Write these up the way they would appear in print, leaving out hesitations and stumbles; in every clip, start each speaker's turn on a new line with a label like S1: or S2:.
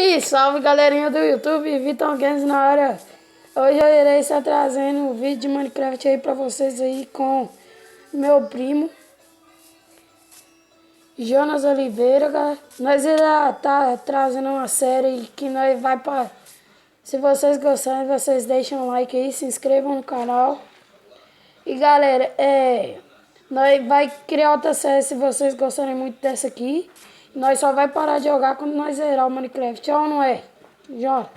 S1: aí, salve galerinha do YouTube, Vitor Games na área. Hoje eu irei estar trazendo um vídeo de Minecraft aí pra vocês aí com meu primo Jonas Oliveira, galera. Nós irá estar trazendo uma série que nós vai pra... Se vocês gostarem, vocês deixam um like aí, se inscrevam no canal. E galera, nós vai criar outra série se vocês gostarem muito dessa aqui. Nós só vai parar de jogar quando nós zerar o Minecraft, ou não é, Jonas?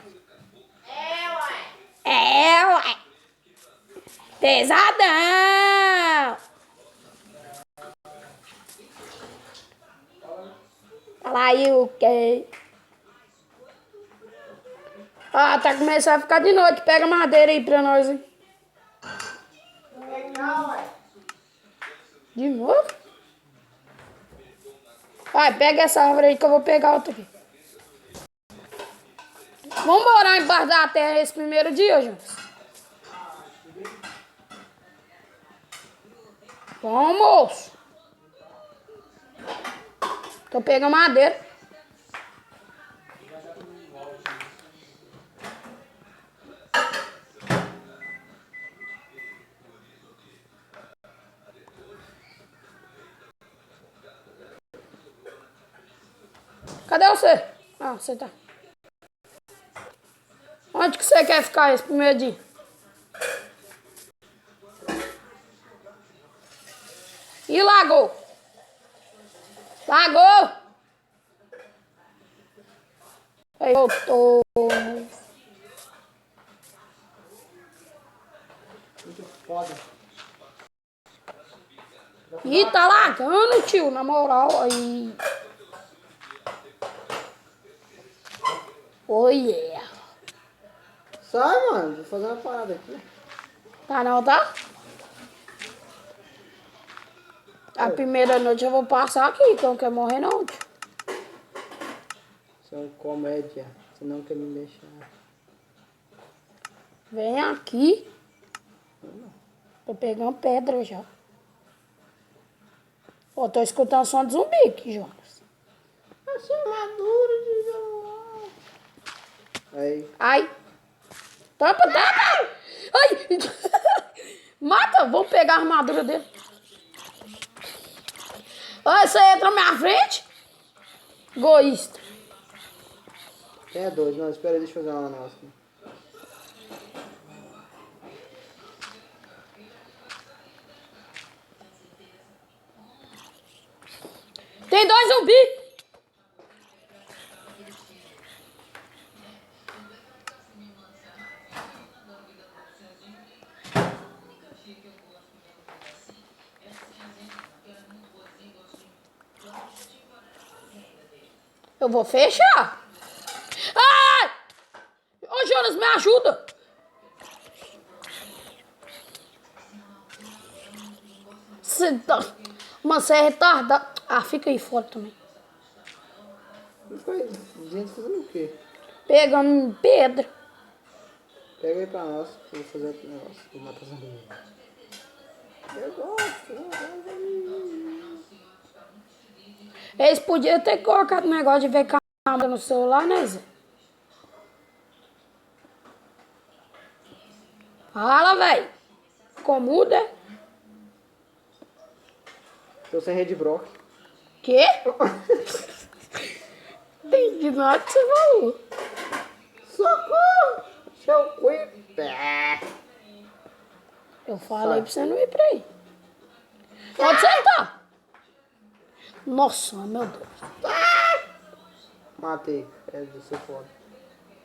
S1: É, ué. Pesadão. Fala aí o quê? Ah, tá começando a ficar de noite. Pega madeira aí pra nós, hein? De novo? Vai, pega essa árvore aí que eu vou pegar outra aqui. Vamos morar embaixo da terra esse primeiro dia, Jonas? Vamos! Tô pegando madeira. Cadê você? Ah, você tá. Onde que você quer ficar esse primeiro dia? E Lagoa? Lagoa! Aí voltou.
S2: Muito foda.
S1: Ih, tá lagando, tio, na moral. Aí. Oh, yeah.
S2: Sai, mano. Vou fazer uma parada aqui.
S1: Tá não, tá? A primeira noite eu vou passar aqui, que eu não quero morrer não, tio.
S2: Isso é uma comédia. Você não quer me deixar.
S1: Vem aqui. Tô pegando pedra já. Ó, tô escutando som de zumbi aqui, Jonas.
S2: Achei maduro de jogar. Aí.
S1: Ai. Tampa! Ai! Mata! Vou pegar a armadura dele. Ai, você entra na minha frente? Egoísta.
S2: É doido. Não, espera aí, deixa eu fazer uma nossa aqui.
S1: Tem dois zumbis. Eu vou fechar. Ai! Ô, Jonas, me ajuda. Você é retardado. Ah, fica aí fora também.
S2: Não foi gente fazendo o quê?
S1: Pegando pedra.
S2: Pega aí pra nós. Eu vou fazer outro negócio. Vou matar zumbi. Eu gosto.
S1: Eles podiam ter colocado um negócio de ver câmera no celular, né, Zé? Fala, velho. Comuda?
S2: Tô sem rede brock.
S1: Quê? Entendi nada que você falou.
S2: Socorro! Seu cu.
S1: Eu falei pra você não ir pra aí. Onde você tá? Nossa, meu Deus.
S2: Matei. É, você foda.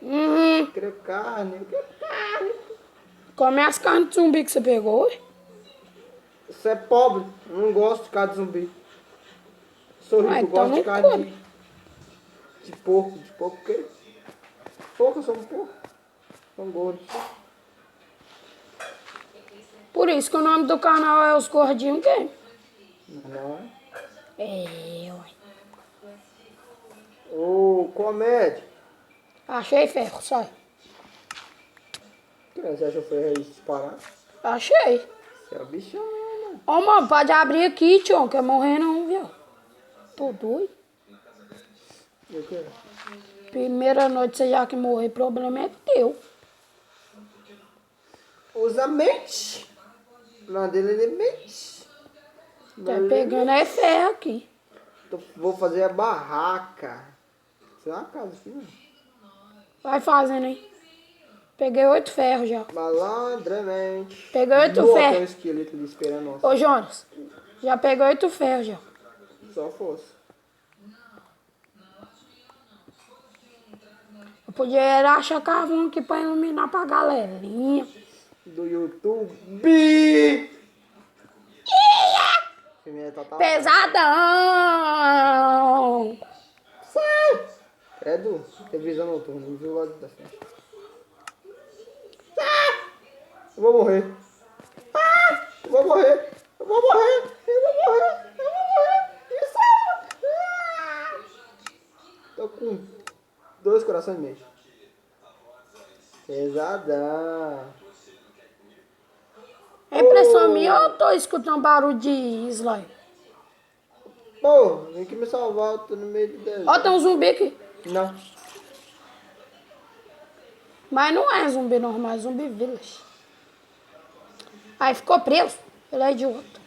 S1: Uhum.
S2: Quero carne. Eu quero carne.
S1: Come as carnes de zumbi que você pegou, ué.
S2: Você é pobre. Eu não gosto de carne de zumbi. Sou rico,
S1: Ah,
S2: eu
S1: então
S2: gosto de
S1: não
S2: carne
S1: come.
S2: de porco. De porco o quê? Porco, eu sou um porco. Sou um gordo.
S1: Por isso que o nome do canal é Os Gordinhos Game.
S2: Não é?
S1: É, ué.
S2: Ô, comédia.
S1: Achei, ferro, sai.
S2: Você achou que foi disparar?
S1: Achei.
S2: Você é o bichão, mano.
S1: Ó, mano, pode abrir aqui, tio, não quer morrer não, viu? Tô doido.
S2: E o quê?
S1: Primeira noite você já que morrer, problema é teu.
S2: Usa a mente. O plano dele é mente.
S1: Tá pegando é ferro aqui.
S2: Vou fazer a barraca. Isso é uma casa aqui, né?
S1: Vai fazendo aí. Peguei 8 ferros já.
S2: Malandramente.
S1: Peguei 8
S2: Tem um
S1: ferros.
S2: esqueleto ali esperando nós.
S1: Ô, Jonas, já peguei 8 ferros já.
S2: Só fosse.
S1: Eu podia era achar carvão aqui pra iluminar pra galerinha.
S2: Do YouTube.
S1: Pesadão!
S2: Sai! Credo, televisão noturna, não viu o lado da frente. Eu vou morrer. Eu vou morrer. Eu vou morrer. Eu vou morrer. Eu vou morrer. Me salva. Tô com 2 corações e meio. Pesadão.
S1: É impressão minha ou eu tô escutando barulho de slime?
S2: Pô, vem aqui me salvar, eu tô no meio do deserto.
S1: Ó, tem um zumbi aqui.
S2: Não.
S1: Mas não é zumbi normal, é zumbi village. Aí ficou preso. Ele é idiota.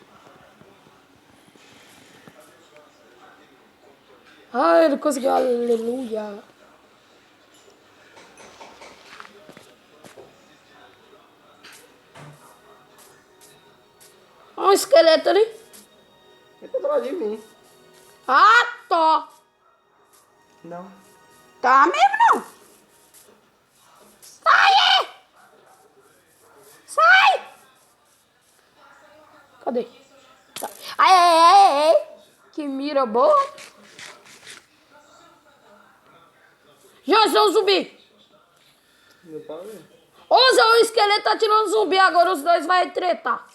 S1: Ah, ele conseguiu, aleluia. Olha um esqueleto ali.
S2: Vem pra trás de mim.
S1: Ah, tô.
S2: Não.
S1: Tá mesmo não. Sai! Sai! Cadê? Tá. Ai, ai, ai, ai. Que mira boa. Já sou um zumbi.
S2: Meu pau é.
S1: Ô, Zé, o esqueleto tá tirando zumbi, agora os dois vai tretar.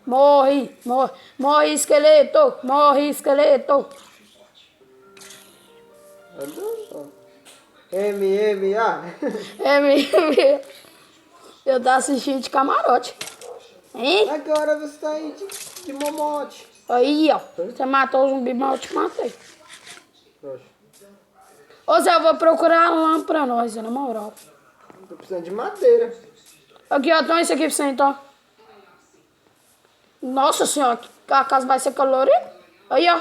S1: Morre, morre, morre esqueleto, morre esqueleto.
S2: MMA.
S1: É mesmo. Eu tô assistindo de camarote. Hein?
S2: Agora você tá aí de momote.
S1: Aí, ó. Você matou o zumbi, mas eu te matei.
S2: Poxa,
S1: Ô, Zé, eu vou procurar lã pra nós, na moral.
S2: tô precisando de madeira.
S1: Aqui, ó, então isso aqui pra você, então. Nossa senhora, a casa vai ser colorida. Aí, ó.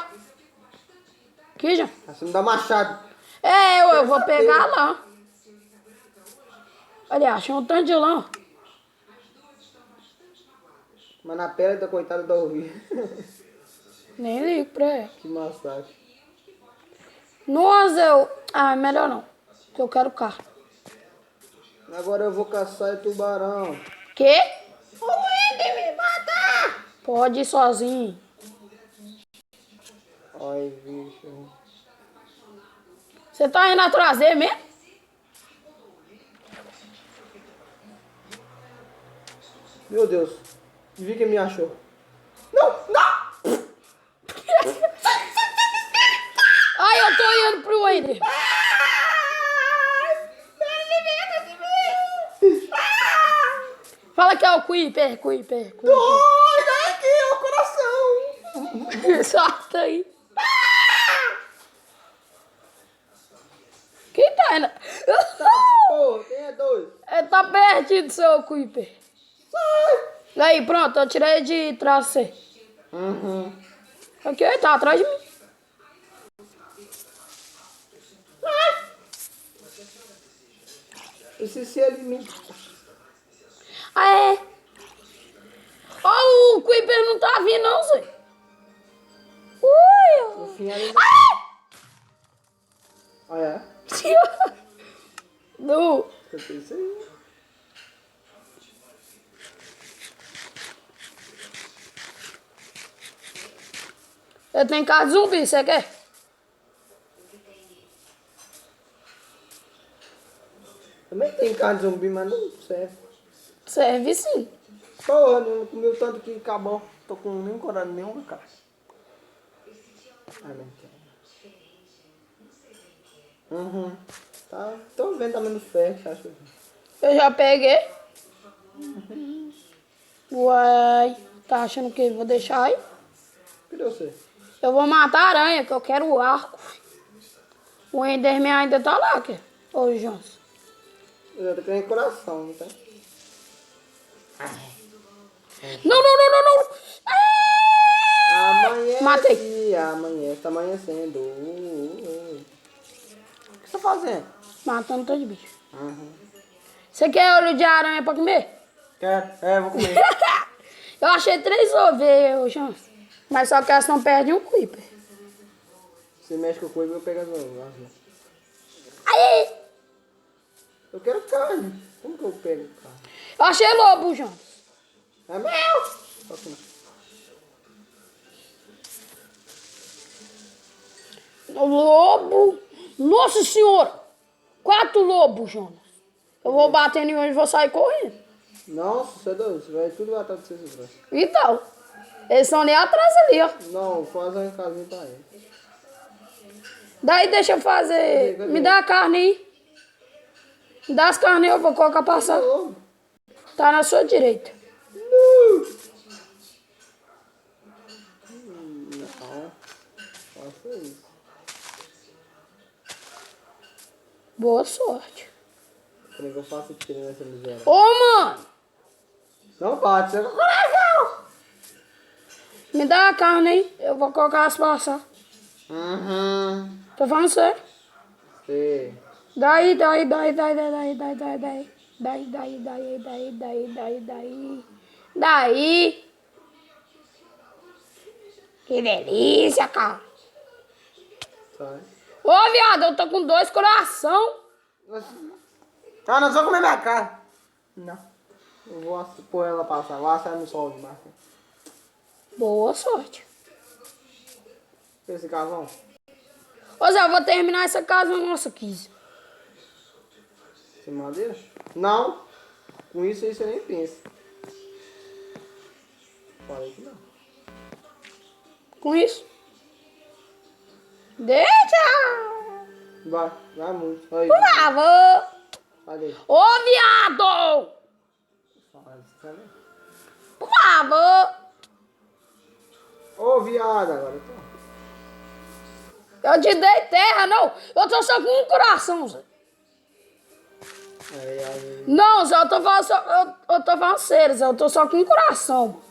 S1: Aqui, já.
S2: Você me dá machado.
S1: É, eu vou pegar lã. Olha, achei um tanto de lã.
S2: Mas na pele da coitada da ouvir.
S1: Nem ligo pra ela.
S2: Que massacre.
S1: Nossa, eu... Ah, melhor não. Porque eu quero carro.
S2: Agora eu vou caçar tubarão.
S1: Quê? O Wendy me matar! Pode ir sozinho.
S2: Ai, bicho.
S1: Você tá indo atrás dele mesmo?
S2: Meu Deus. Vi que me achou. Não, não!
S1: Ai, eu tô indo pro Wendy. Fala que é o Creeper.
S2: Doido, aqui é o coração.
S1: Solta aí. Quem tá indo?
S2: Pô, quem é dois?
S1: Ele tá pertinho do seu Creeper. Aí, pronto, eu tirei de trás de você.
S2: Uhum.
S1: Aqui, ele tá atrás de mim.
S2: Esse se alimenta.
S1: Ah, é? Ó, o Creeper não tá vindo, não, Zé. Ui!
S2: No fim, ele... Ah, é?
S1: Do...
S2: Eu pensei.
S1: Eu tenho carro de zumbi, você quer?
S2: Também tem carne de zumbi, mas não serve.
S1: Serve sim.
S2: Porra, não comeu tanto que acabou. Tô com nem coragem nenhuma, cara. Ah, não quero. Uhum. Tá, tô vendo também no ferro, acho.
S1: Eu já peguei. Uai, tá achando que vou deixar aí?
S2: Cadê você?
S1: Eu vou matar a aranha, que eu quero o arco. O Enderman ainda tá lá, aqui. Ô, Jones.
S2: Eu tô querendo coração, não tá?
S1: Não, não, não, não, não.
S2: Amanhece,
S1: Matei.
S2: amanhece, tá amanhecendo. O que você tá fazendo?
S1: Matando todo bicho.
S2: Uhum.
S1: Você quer olho de aranha pra comer?
S2: Quero? É, vou comer.
S1: Eu achei 3 ovelhas, Jones. Mas só que elas não perdem um creeper.
S2: Você mexe com o coelho, eu pego as mãos.
S1: Aí!
S2: Eu quero carne. Como que eu pego carne?
S1: Eu achei lobo, Jones.
S2: É meu! Só que não.
S1: Lobo. Nossa senhora! 4 lobos, Jonas. Eu vou bater em um e vou sair correndo.
S2: Nossa, você é doido. Você vai tudo atrás de vocês dois.
S1: Então, eles estão ali atrás ali, ó.
S2: Não, faz uma casinha pra ele.
S1: Daí deixa eu fazer.
S2: Cadê?
S1: Me dá a carne aí. Me dá as carnes aí, eu vou colocar passar.
S2: Lobo.
S1: Tá na sua direita.
S2: Não, faça isso.
S1: Boa sorte.
S2: Como é que eu faço tiro nessa miséria?
S1: Ô, mano!
S2: Não bate, você é com coração!
S1: Me dá a carne aí, eu vou colocar as passar.
S2: Uhum.
S1: Tô falando sério.
S2: Sei.
S1: Daí. Daí. Que delícia, cara.
S2: Sai.
S1: Ô, viado, eu tô com 2 coração.
S2: Ah, não, só comer minha carne. Não. Eu vou pôr ela passar. Lá sai no sol de marca.
S1: Boa sorte.
S2: Esse casão.
S1: Ô, Zé, eu vou terminar essa casa nossa, 15.
S2: Sem madeira? Não. Com isso aí você nem pensa. Falei que não.
S1: Com isso. Deixa!
S2: Vai muito. Aí.
S1: Por favor!
S2: Cadê?
S1: Ô, viado!
S2: Fala isso também.
S1: Por favor!
S2: Ô, viado, agora eu tô.
S1: Eu te dei terra, não! Eu tô só com um coração, Zé.
S2: Aí.
S1: Não, Zé, eu tô falando sério, Zé. Eu tô só com um coração.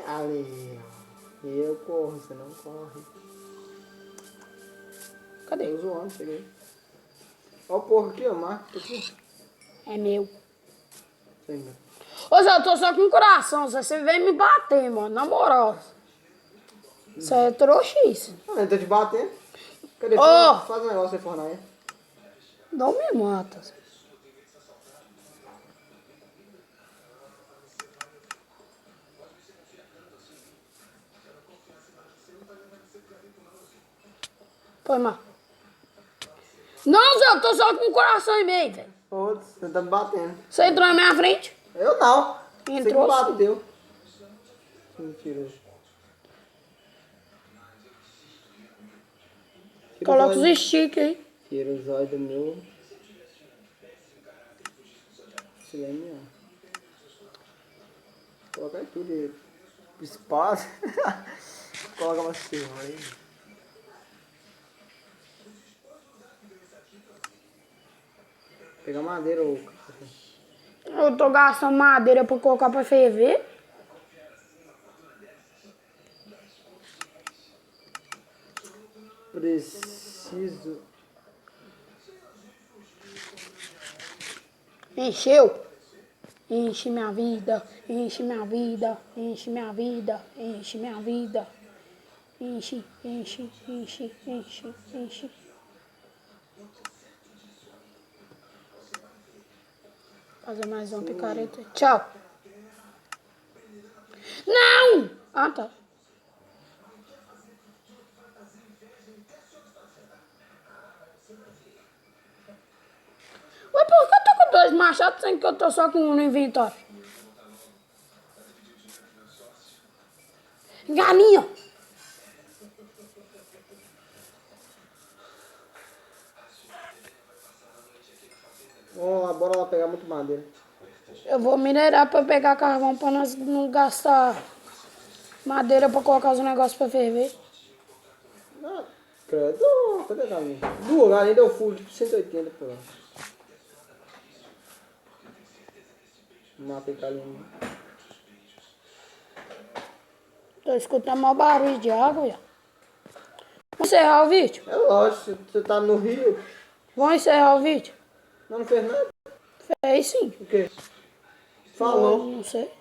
S2: Ali. E eu corro, você não corre.
S1: Cadê?
S2: Eu zoando, cheguei. Ó o porco aqui, ó, marca aqui.
S1: É meu.
S2: Sei, meu.
S1: Ô, Zé, eu tô só com um coração, Zé. Você vem me bater, mano. Na moral. Isso aí é trouxice.
S2: Ah, ele tá te batendo. Cadê?
S1: Ô!
S2: Faz um negócio aí, Fortnite.
S1: Não me mata, Zé. Foi mal. Não, Zé, eu tô só com um coração e meio, velho.
S2: Foda-se, você tá me batendo.
S1: Você entrou na minha frente?
S2: Eu não.
S1: Entrou,
S2: Você
S1: sim.
S2: que bateu. Mentira.
S1: Coloca os stickers aí.
S2: Tira os olhos do meu. Silêncio. Coloca aí tudo aí. Espaço. Coloca uma serra aí. Pegar madeira ou.
S1: Eu tô gastando madeira pra colocar pra ferver.
S2: Preciso.
S1: Encheu. Enche minha vida, enche minha vida, enche minha vida, enche minha vida. Enche, enche, enche, enche, enche. Fazer mais uma picareta. Tchau. Não! Ah, tá. Ué, por que eu tô com 2 machados sendo que eu tô só com um no inventário? Galinha!
S2: Vamos lá, bora lá pegar muito madeira.
S1: Eu vou minerar pra pegar carvão pra nós não gastar Madeira pra colocar os negócios pra ferver.
S2: Ah, credo. Cadê a galinha? Duas galinhas deu full, tipo 180 por lá. Matei a galinha.
S1: Tô escutando mau barulho de água, já. Vamos encerrar o vídeo?
S2: É lógico, você tá no Rio.
S1: Vamos encerrar o vídeo?
S2: Não fez nada?
S1: Fez sim.
S2: O quê? Falou.
S1: Não sei.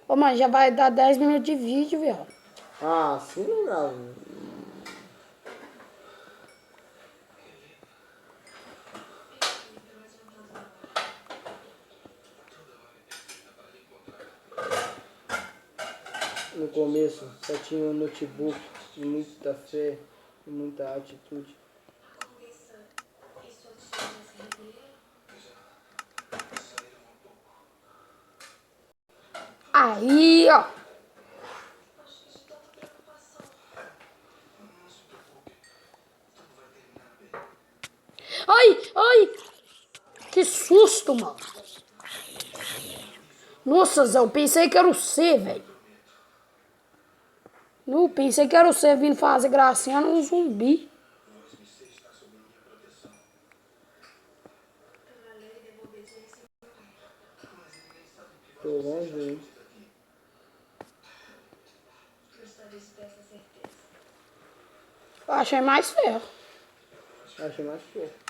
S1: Ô, mas já vai dar 10 minutos de vídeo, viado.
S2: Ah, assim não grava. No começo só tinha um notebook e muita fé e muita atitude.
S1: Aí, ó. Ai, ai. Que susto, mano. Nossa, Zé, eu pensei que era você, velho. Não, pensei que era você vindo fazer gracinha num zumbi.
S2: Tô longe aí.
S1: Eu achei mais feio.
S2: Achei mais fofo.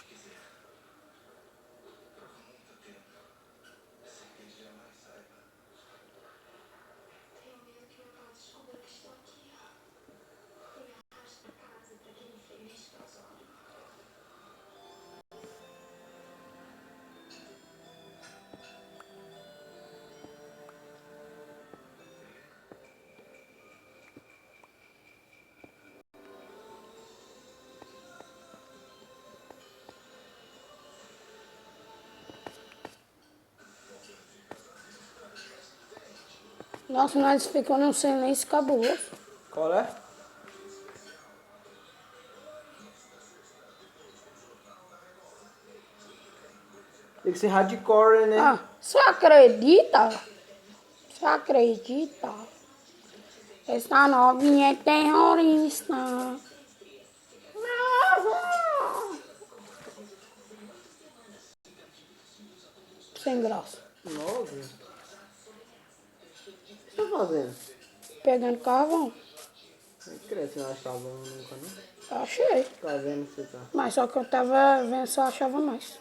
S1: Nossa, nós ficamos num silêncio cabuloso.
S2: Qual é? Tem que ser hardcore, né?
S1: Ah, você acredita? Você acredita? Essa novinha é terrorista. Sem graça.
S2: Nossa. O que você tá fazendo?
S1: Pegando carvão.
S2: Não creio que você não achava nunca, né?
S1: Achei.
S2: Tá vendo que você tá.
S1: Mas só que eu tava vendo se eu achava mais.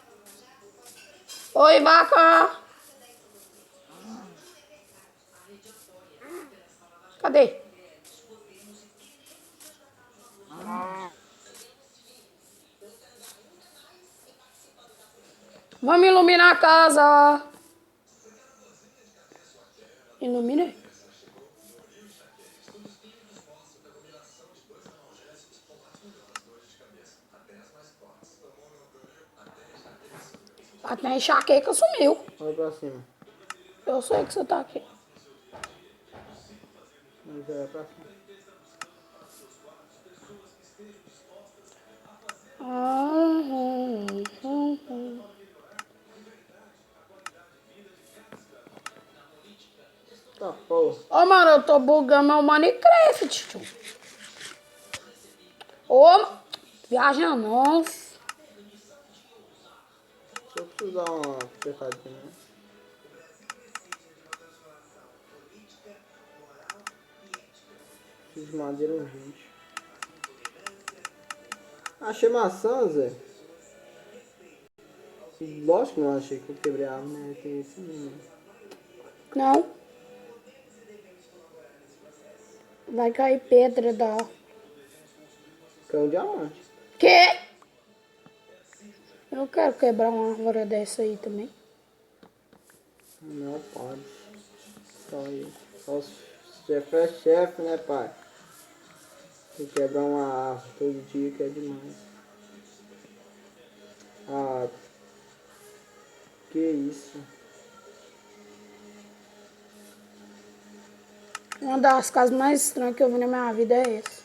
S1: Oi, vaca! Cadê? Vamos iluminar a casa. Iluminei. Até a enxaqueca sumiu.
S2: Olha pra cima.
S1: Eu sei que você tá aqui.
S2: Vamos olhar pra cima. Tá, pô.
S1: Ô, mano, eu tô bugando meu Minecraft, tio. Ô, viaja não.
S2: Só preciso dar uma fechadinha, né? Preciso de madeira urgente. Achei maçã, Zé. Lógico que não achei que eu quebrei a árvore, né? Tem esse mesmo.
S1: Não. Vai cair pedra da...
S2: Que é um diamante.
S1: Quê? Eu quero quebrar uma árvore dessa aí também.
S2: Não pode. Só isso. Só se chefe é chefe, né, pai? Tem que quebrar uma árvore todo dia que é demais. Ah, que isso?
S1: Uma das casas mais estranhas que eu vi na minha vida é essa.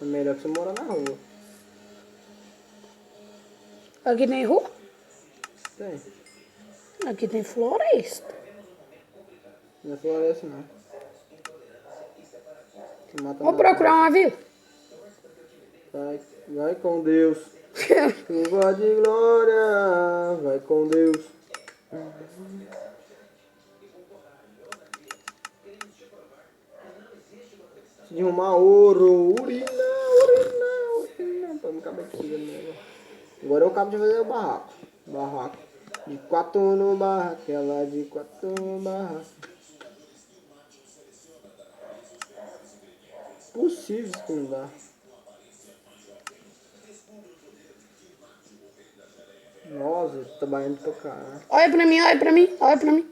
S2: É melhor que você morar na rua.
S1: Aqui tem rua?
S2: Tem.
S1: Aqui tem floresta.
S2: Não é floresta, não.
S1: Vamos procurar uma, viu?
S2: Vai com Deus. Chuva de glória. Vai com Deus. De uma ouro. Urina. Pra não caber aqui, né? Agora eu acabo de fazer o barraco. De 4 no barraco. Ela de 4 no barraco. Possível isso que não dá. Nossa, tá trabalhando pra caralho.
S1: Olha pra mim.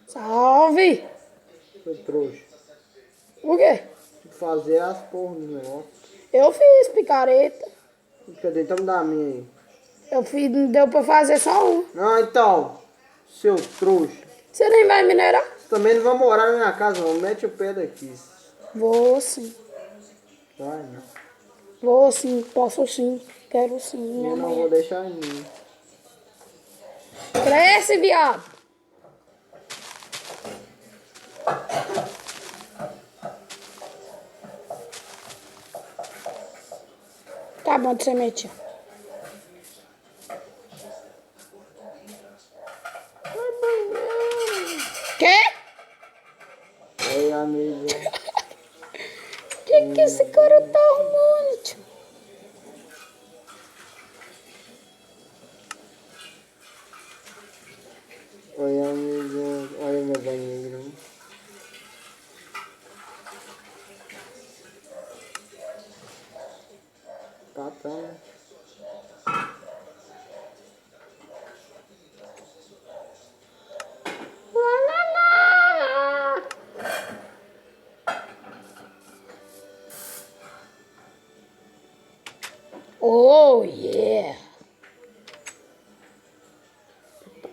S1: Salve!
S2: Seu trouxa.
S1: O quê?
S2: Tem que fazer as porras do negócio.
S1: Eu fiz picareta.
S2: Cadê? Então me dá a minha aí.
S1: Eu fiz, não deu pra fazer só um.
S2: Ah, então. Seu trouxa.
S1: Você nem vai minerar?
S2: Você também não vai morar na minha casa, não. Mete o pé daqui.
S1: Vou sim.
S2: Vai, não.
S1: Vou sim, posso sim. Quero sim. Minha
S2: Eu não
S1: mãe.
S2: vou deixar em mim.
S1: Cresce, viado. Tá bom de semente. Quê?
S2: Oi, amigo.
S1: Que esse cara tá arrumando, tio?
S2: Oi, amigo. Olha meu banheiro. Tá.
S1: Oh, yeah.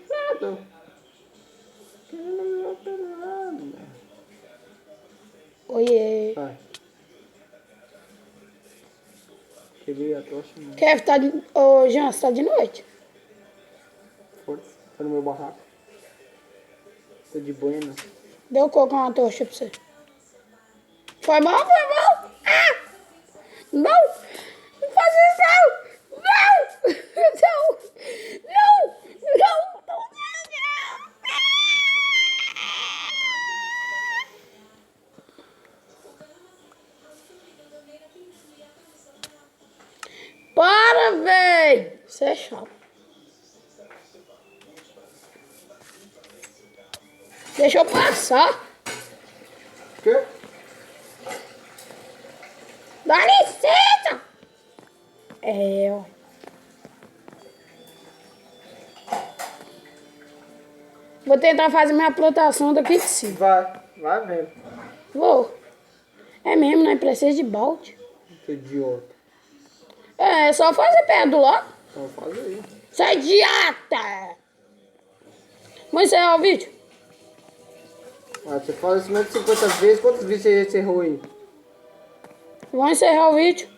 S2: Nada. Querendo pelado.
S1: Oh, yeah.
S2: Vai. Quebrei a tocha, mano.
S1: Quer tá de... Ô, Jean, você tá de noite?
S2: Força. Tá no meu barraco. Tô de buena.
S1: Deu colocar uma tocha pra você. Foi mal? Ah! Não! Não faz isso não! Não! Não! Para, véi! Você é chato. Deixa eu passar.
S2: Quê?
S1: Dá licença! Ó. Vou tentar fazer minha plantação daqui de cima.
S2: Vai mesmo.
S1: Vou. É mesmo, né? Precisa de balde.
S2: Que idiota.
S1: É só fazer perto do lado.
S2: Então faz aí.
S1: Você é idiota! Vamos encerrar o vídeo?
S2: Ah, você fala isso mais de 50 vezes. Quantas vezes você encerrou aí?
S1: Vamos encerrar o vídeo.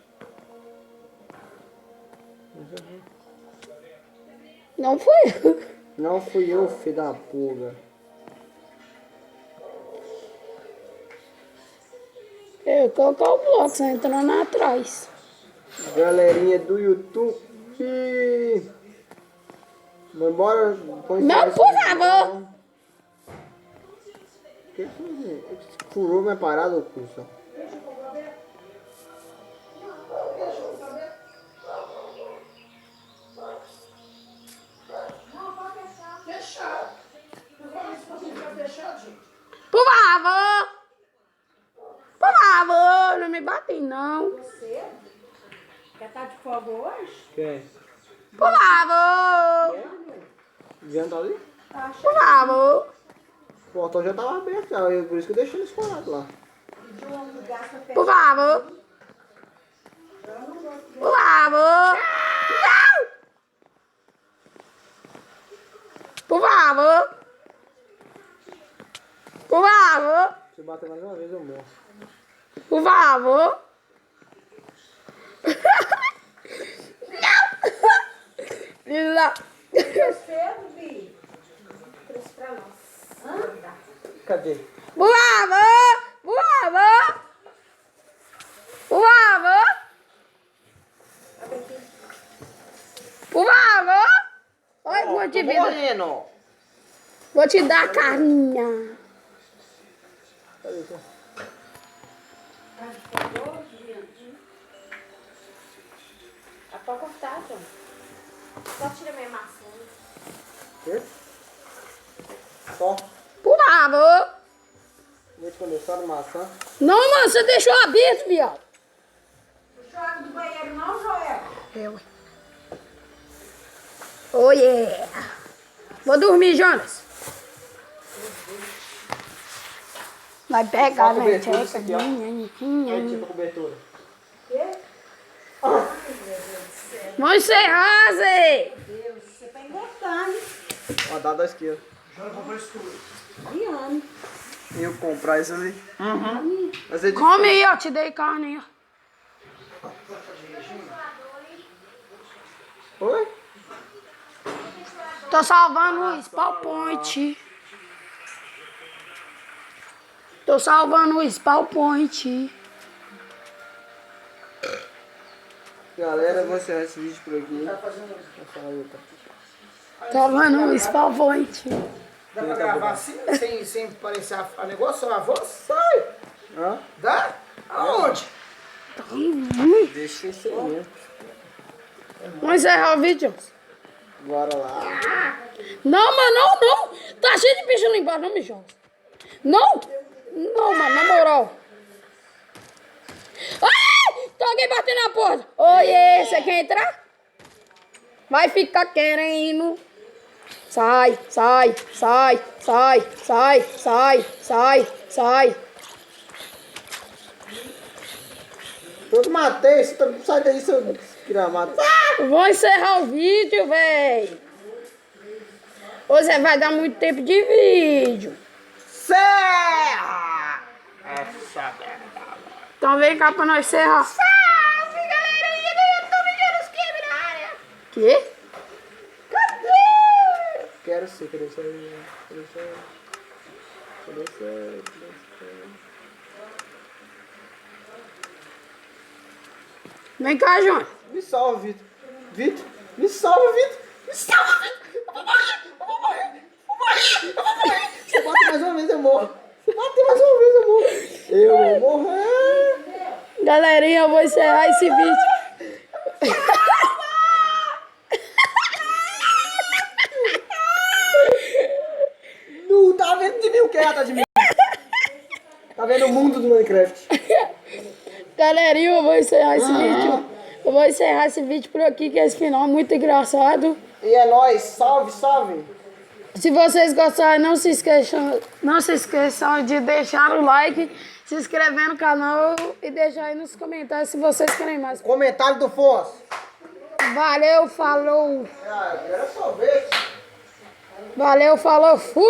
S1: Não fui.
S2: Não fui eu, filho da puga.
S1: Eu colocar o bloco, você entrando atrás.
S2: Galerinha do YouTube. Vamos embora?
S1: Não, por favor.
S2: Que furou minha parada, curso?
S1: Por favor. Por favor, não me batem não.
S3: Você? Quer estar de folga hoje?
S2: Quem?
S1: Por favor.
S2: Jean tá ali?
S1: Por favor.
S2: O portão já tava aberto, já, por isso que eu deixei ele escorado lá.
S3: De um lugar pra
S1: Por favor. Por favor. Não. Por favor. Por favor.
S2: Se bater mais uma vez, eu morro.
S1: Por favor. Não. Lá.
S3: cedo, Bi. Trouxe pra nós.
S2: Cadê?
S1: Por favor. Por favor. vou te
S2: Tô
S1: dar.
S2: morrendo.
S1: Vou te dar a carninha.
S2: Cadê isso?
S3: Carne de fogo hoje? É pra cortar, João. Só tira minha maçã.
S2: Quê? Só.
S1: Por favor.
S2: Leite condensado, maçã.
S1: Não, mano, você deixou aberto, viado.
S3: Puxou água do banheiro não, Joel?
S1: Eu. Oh, yeah. Vou dormir, Jonas. Vai pegar,
S2: Só
S1: né?
S2: cobertura, isso aqui, ó. Aí, tipo, cobertura.
S3: Quê?
S1: Vamos encerrar, Zé.
S3: Deus, você tá engordando.
S2: Ó, dá da esquerda.
S3: Viane.
S2: Eu comprar isso ali. Mas é difícil.
S1: Come aí, ó. Te dei carne aí, ó.
S2: Oi?
S1: Tô salvando o Spawn Point. Tô salvando o Spawn Point.
S2: Galera, eu vou encerrar esse vídeo por aqui.
S1: Tô salvando o Spawn Point.
S4: Dá pra gravar assim, sem parecer a negócio, a voz? Sai!
S2: Hã?
S4: Dá? Aonde?
S2: Deixa isso aí mesmo.
S1: Vamos encerrar o vídeo.
S2: Bora lá.
S1: Não, mano, não. Tá cheio de bicho lá embaixo, não me joga. Não. Não, mano, na moral. Ai! Tem alguém batendo na porta. Oiê, você quer entrar? Vai ficar querendo. Sai, sai, sai, sai, sai, sai, sai, sai.
S2: Eu matei, sai daí, seu gramado.
S1: Vou encerrar o vídeo, véi. Hoje vai dar muito tempo de vídeo.
S2: Serra! Essa merda.
S1: Então vem cá pra nós encerrar.
S3: Salve, galerinha do YouTube de Horus Game na área.
S1: Quê?
S3: Cadê?
S2: Quero ser, cadê isso aí? Cadê isso aí? Cadê isso aí? Cadê isso aí?
S1: Vem cá, João.
S2: Me salva, Vitor. Vitor, me salva, Vitor. Me salva, Vitor. Eu vou morrer. Eu vou morrer. Eu vou morrer. Eu vou morrer. Se bater mais uma vez, eu morro. Se bater mais uma vez, eu morro. Eu vou morrer.
S1: Galerinha, eu vou encerrar esse vídeo.
S2: Não tá vendo de mim o que ela tá de mim. Tá vendo o mundo do Minecraft.
S1: Galerinha, eu vou encerrar esse vídeo. Eu vou encerrar esse vídeo por aqui, que esse final é muito engraçado.
S2: E é nóis. Salve, salve.
S1: Se vocês gostarem, não se esqueçam de deixar o like, se inscrever no canal e deixar aí nos comentários se vocês querem mais.
S2: Comentário do Fonso.
S1: Valeu, falou.
S2: Era só ver.
S1: Valeu, falou, fui.